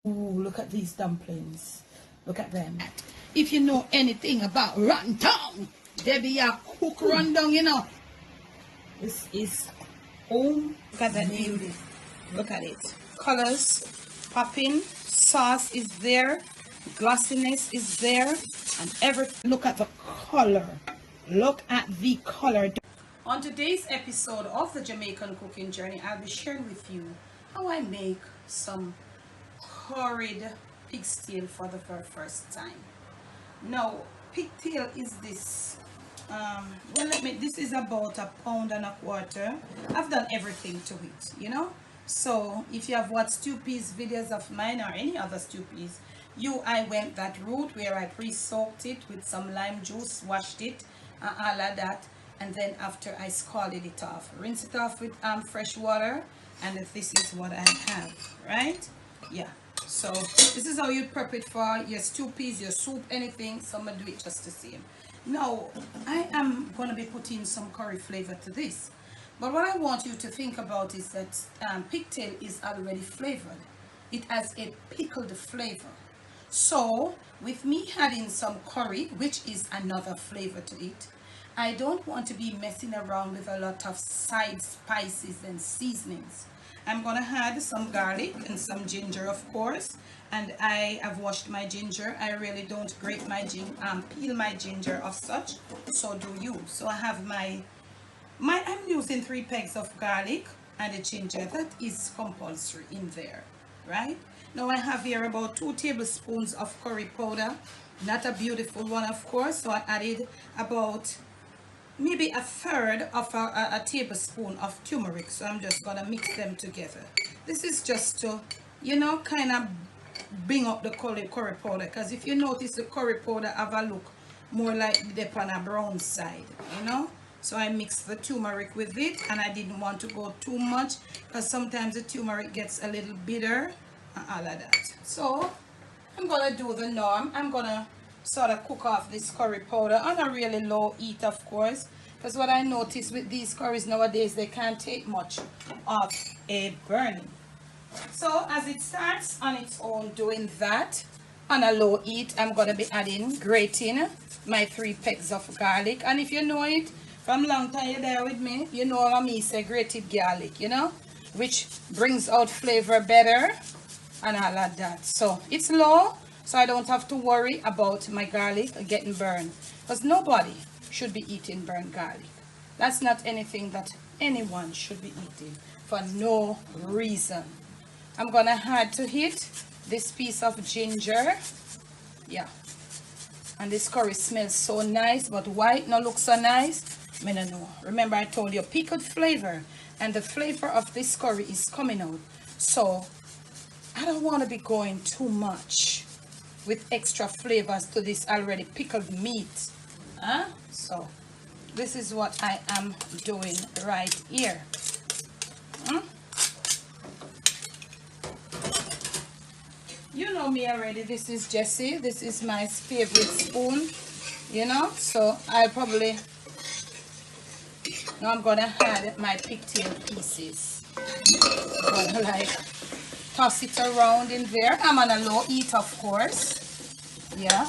Ooh, look at these dumplings. Look at them. If you know anything about rundown, there be a cook rundown, you know. This is home. Look at that beauty. Look at it. Colors popping. Sauce is there. Glossiness is there. And everything. Look at the color. Look at the color. On today's episode of the Jamaican Cooking Journey, I'll be sharing with you how I make some curried pigtail for the very first time. Now, pigtail is this, this is about 1.25 pounds. I've done everything to it, you know. So if you have watched stew peas videos of mine or any other stew peas, I went that route where I pre-soaked it with some lime juice, washed it, and all of that. And then after I scalded it off, rinse it off with fresh water, and this is what I have, right? Yeah. So this is how you prep it for your stew peas, your soup, anything. Some do it just the same. Now I am going to be putting some curry flavor to this, but what I want you to think about is that pigtail is already flavored. It has a pickled flavor. So with me adding some curry, which is another flavor to it, I don't want to be messing around with a lot of side spices and seasonings. I'm going to add some garlic and some ginger, of course. And I have washed my ginger. I really don't grate my peel my ginger of such. So do you. So I have I'm using 3 pegs of garlic and the ginger. That is compulsory in there, right? Now I have here about 2 tablespoons of curry powder. Not a beautiful one, of course. So I added about maybe 1/3 of a tablespoon of turmeric. So I'm just gonna mix them together. This is just to, you know, kind of bring up the curry powder, because if you notice, the curry powder have a look more like the on a brown side, you know. So I mixed the turmeric with it, and I didn't want to go too much because sometimes the turmeric gets a little bitter and all of that. So I'm gonna do the norm. I'm gonna sort of cook off this curry powder on a really low heat, of course, because what I notice with these curries nowadays, they can't take much of a burning. So as it starts on its own doing that on a low heat, I'm going to be grating my 3 pegs of garlic. And if you know it from long time you're there with me, you know what I mean, say grated garlic, you know, which brings out flavor better and all of that. So it's low, so I don't have to worry about my garlic getting burned, because nobody should be eating burnt garlic. That's not anything that anyone should be eating for no reason. I'm gonna add to it this piece of ginger. Yeah, and this curry smells so nice, but why it not look so nice, I don't know. Remember I told you, pickled flavor, and the flavor of this curry is coming out. So I don't want to be going too much with extra flavors to this already pickled meat. So this is what I am doing right here. You know me already. This is Jessie. This is my favorite spoon, you know. So I probably, now I'm gonna add my pigtail pieces. I'm gonna like toss it around in there. I'm on a low heat, of course. Yeah,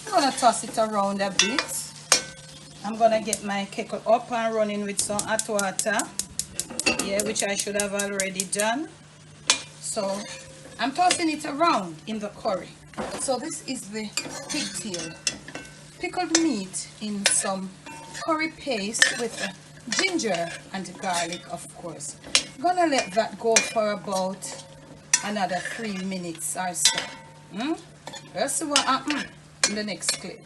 I'm gonna toss it around a bit. I'm gonna get my kettle up and running with some hot water, yeah, which I should have already done. So I'm tossing it around in the curry. So this is the pigtail, pickled meat in some curry paste with ginger and garlic, of course. I'm gonna let that go for about another 3 minutes or so. Let's see what happens in the next clip.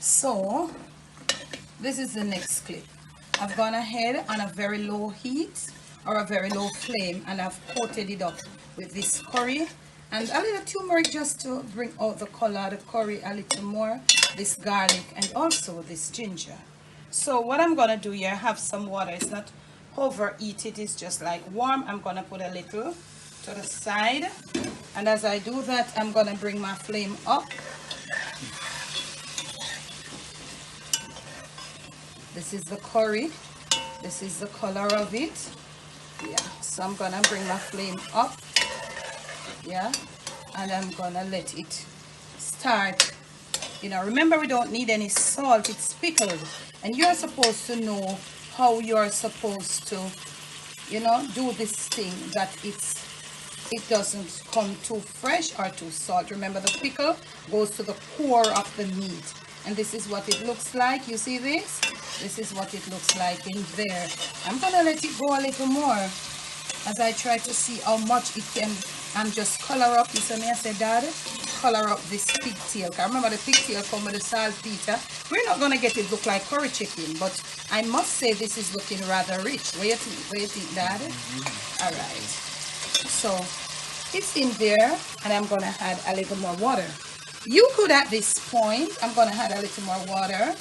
So this is the next clip. I've gone ahead on a very low heat or a very low flame, and I've coated it up with this curry and a little turmeric just to bring out the color of the curry a little more, this garlic, and also this ginger. So what I'm gonna do here, I have some water. It's not overheat, it is just like warm. I'm gonna put a little to the side, and as I do that, I'm gonna bring my flame up. This is the curry. This is the color of it. Yeah, so I'm gonna bring my flame up. Yeah, and I'm gonna let it start. You know, remember, we don't need any salt, it's pickled, and you're supposed to know how you're supposed to, you know, do this thing, that it doesn't come too fresh or too salt. Remember, the pickle goes to the core of the meat, and this is what it looks like. You see this? This is what it looks like in there. I'm gonna let it go a little more as I try to see how much it can just color up. You see me, I said, Dad, color up this pigtail. I remember the pigtail come with the saltpeter. We're not gonna get it look like curry chicken, but I must say this is looking rather rich. What do you think? What do you think, Dad? All right. So it's in there, and I'm gonna add a little more water. You could, at this point, I'm gonna add a little more water,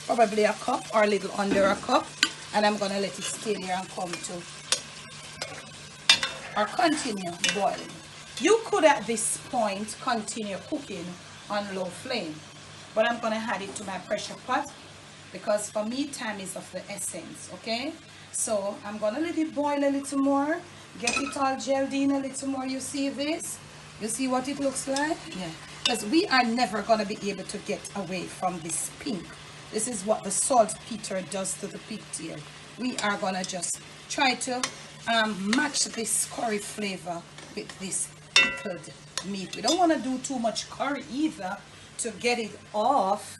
probably a cup or a little under a cup, and I'm gonna let it stay there and come to or continue boiling. You could, at this point, continue cooking on low flame, but I'm gonna add it to my pressure pot because for me time is of the essence. Okay, so I'm gonna let it boil a little more, get it all gelled in a little more. You see this? You see what it looks like? Yeah, because we are never gonna be able to get away from this pink. This is what the saltpeter does to the pigtail. We are gonna just try to match this curry flavor with this pickled meat. We don't want to do too much curry either to get it off.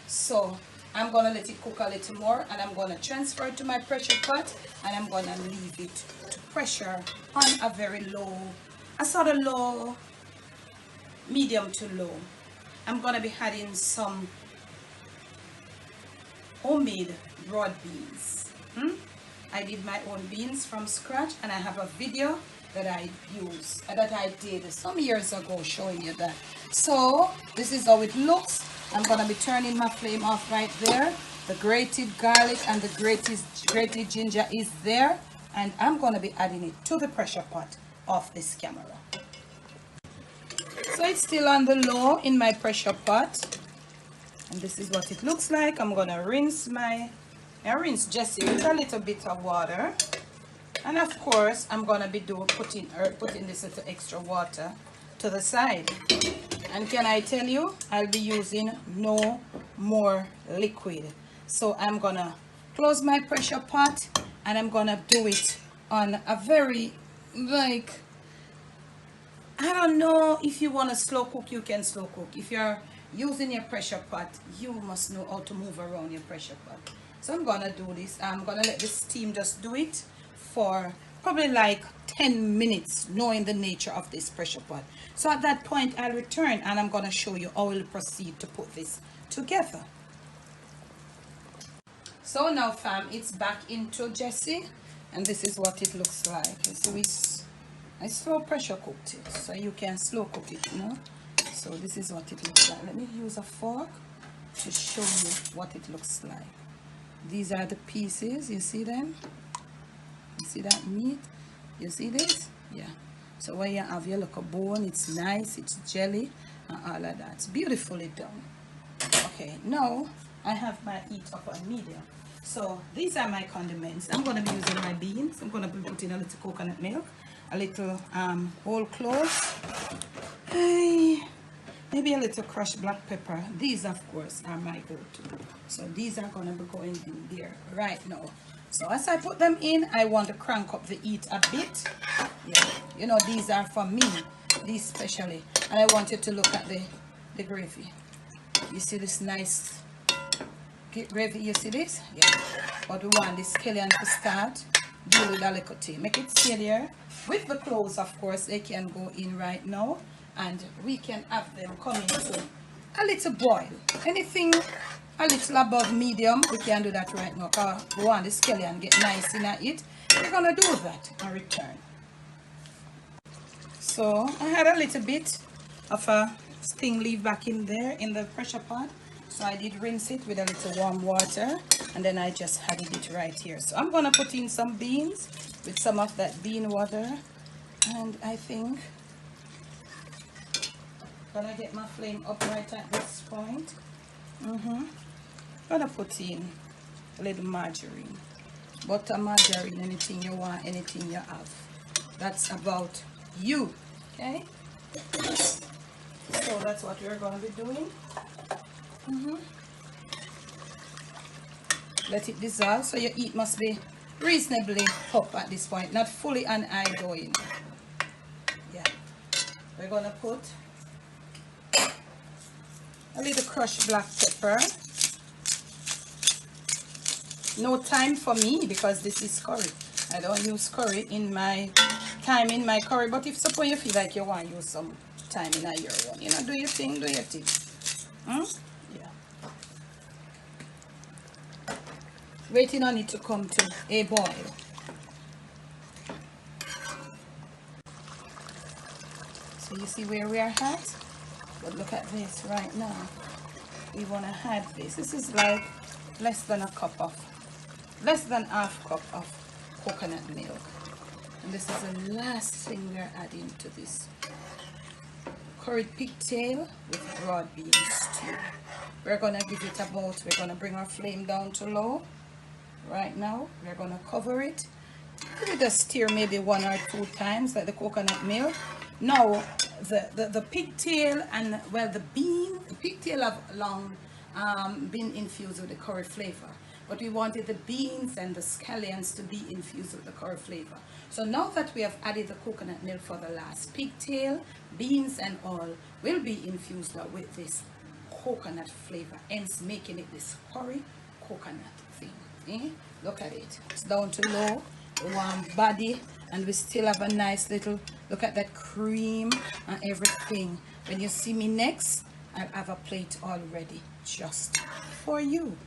So I'm gonna let it cook a little more, and I'm gonna transfer it to my pressure pot, and I'm gonna leave it to pressure on a very low, a sort of low, medium to low. I'm gonna be adding some homemade broad beans. I did my own beans from scratch, and I have a video that I did some years ago showing you that. So this is how it looks. I'm gonna be turning my flame off right there. The grated garlic and the grated ginger is there, and I'm gonna be adding it to the pressure pot of this camera. So it's still on the low in my pressure pot, and this is what it looks like. I'm gonna rinse Jessie with a little bit of water, and of course I'm gonna be putting this little extra water to the side. And can I tell you, I'll be using no more liquid. So I'm gonna close my pressure pot, and I'm gonna do it on a very, like, I don't know, if you want to slow cook, you can slow cook. If you're using your pressure pot, you must know how to move around your pressure pot. So I'm gonna do this. I'm gonna let the steam just do it for probably like 10 minutes, knowing the nature of this pressure pot. So at that point I'll return, and I'm gonna show you how we'll proceed to put this together. So now, fam, it's back into Jessie, and this is what it looks like. So I slow pressure cooked it, so you can slow cook it, you know. So this is what it looks like. Let me use a fork to show you what it looks like. These are the pieces, you see them? You see that meat? You see this? Yeah. So when you have your little bone, it's nice, it's jelly, and all of that. It's beautifully done. Okay, now I have my heat up on medium. So these are my condiments. I'm going to be using my beans. I'm going to be putting a little coconut milk, a little whole cloves, maybe a little crushed black pepper. These, of course, are my go-to. So these are going to be going in there right now. So as I put them in, I want to crank up the heat a bit. Yeah, you know, these are for me, these specially. And I want you to look at the gravy. You see this nice gravy? You see this? Yeah. But we want this scallion to start. Deal with a little tea. Make it stay there. With the cloves, of course, they can go in right now. And we can have them coming to a little boil. Anything a little above medium, we can do that right now, because we want the scallion get nice in it. We're gonna do that and return. So I had a little bit of a sting leaf back in there in the pressure pot, so I did rinse it with a little warm water, and then I just added it right here. So I'm gonna put in some beans with some of that bean water, and I think I'm gonna get my flame up right at this point. I'm gonna put in a little margarine. butter, margarine, anything you want, anything you have. That's about you. Okay, so that's what we're going to be doing. Let it dissolve. So your heat must be reasonably up at this point, not fully on high going. Yeah, we're going to put a little crushed black pepper. No thyme for me because this is curry. I don't use curry in my thyme in my curry, but if suppose you feel like you want to use some thyme in your one, you know, do your thing, do your thing. Yeah. Waiting on it to come to a boil. So you see where we are at? But look at this right now. We want to add this. This is like less than half cup of coconut milk. And this is the last thing we're adding to this curried pigtail with broad bean stew. We're going to give it about, we're going to bring our flame down to low. Right now, we're going to cover it. Give it a stir maybe 1 or 2 times like the coconut milk. Now, the pigtail and, well, the pigtail have long been infused with the curry flavor. But we wanted the beans and the scallions to be infused with the curry flavor. So now that we have added the coconut milk for the last, pigtail, beans and all will be infused with this coconut flavor, hence making it this curry coconut thing. Look at it. It's down to low, the warm body, and we still have a nice little, look at that cream and everything. When you see me next, I'll have a plate all ready just for you.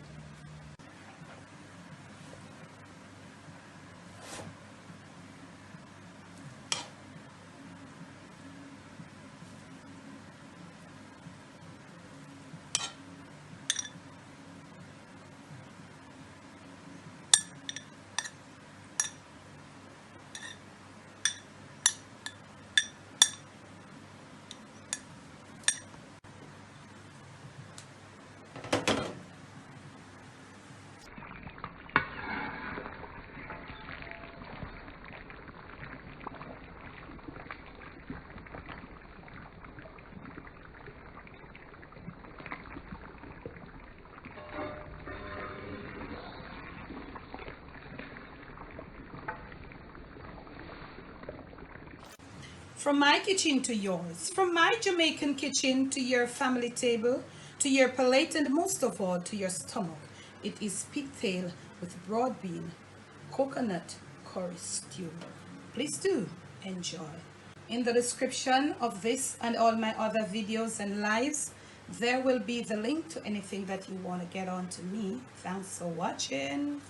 From my kitchen to yours, from my Jamaican kitchen to your family table, to your palate, and most of all to your stomach, it is pigtail with broad bean coconut curry stew. Please do enjoy. In the description of this and all my other videos and lives, there will be the link to anything that you want to get on to me. Thanks for watching.